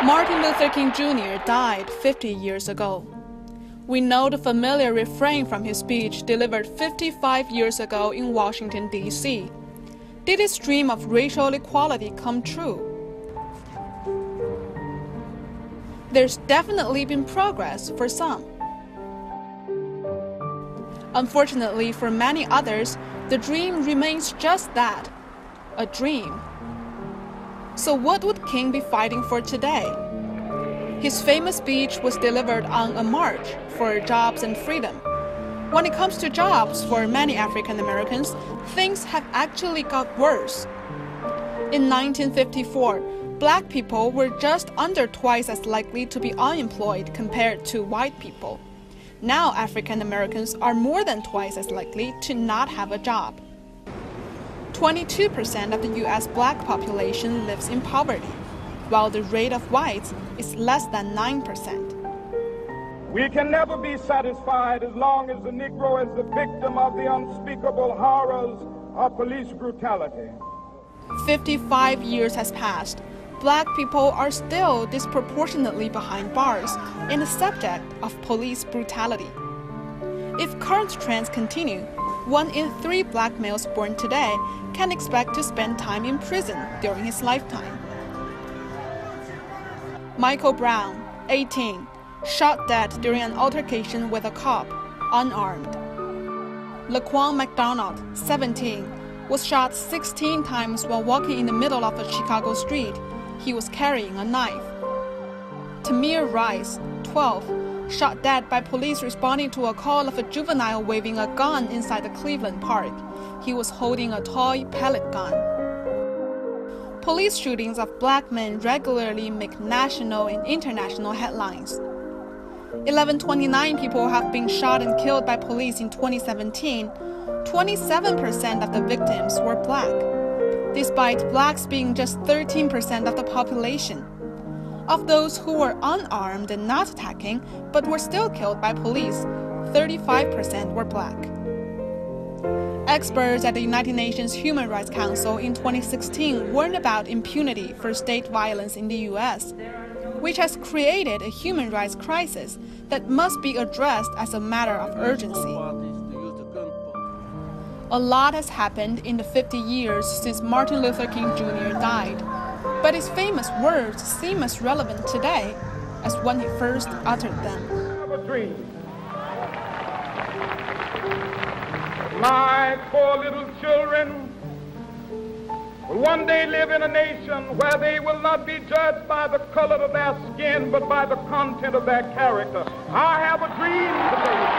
Martin Luther King Jr. died 50 years ago. We know the familiar refrain from his speech delivered 55 years ago in Washington, D.C. Did his dream of racial equality come true? There's definitely been progress for some. Unfortunately for many others, the dream remains just that, a dream. So what would King be fighting for today? His famous speech was delivered on a march for jobs and freedom. When it comes to jobs for many African Americans, things have actually got worse. In 1954, black people were just under twice as likely to be unemployed compared to white people. Now African Americans are more than twice as likely to not have a job. 22% of the U.S. black population lives in poverty, while the rate of whites is less than 9%. We can never be satisfied as long as the Negro is the victim of the unspeakable horrors of police brutality. 55 years has passed. Black people are still disproportionately behind bars and the subject of police brutality. If current trends continue, 1 in 3 black males born today can expect to spend time in prison during his lifetime. Michael Brown, 18, shot dead during an altercation with a cop, unarmed. Laquan McDonald, 17, was shot 16 times while walking in the middle of a Chicago street. He was carrying a knife. Tamir Rice, 12, shot dead by police responding to a call of a juvenile waving a gun inside the Cleveland Park. He was holding a toy pellet gun. Police shootings of black men regularly make national and international headlines. 1,129 people have been shot and killed by police in 2017. 27% of the victims were black, despite blacks being just 13% of the population. Of those who were unarmed and not attacking, but were still killed by police, 35% were black. Experts at the United Nations Human Rights Council in 2016 warned about impunity for state violence in the U.S., which has created a human rights crisis that must be addressed as a matter of urgency. A lot has happened in the 50 years since Martin Luther King Jr. died, but his famous words seem as relevant today as when he first uttered them. I have a dream. My 4 little children will one day live in a nation where they will not be judged by the color of their skin, but by the content of their character. I have a dream today.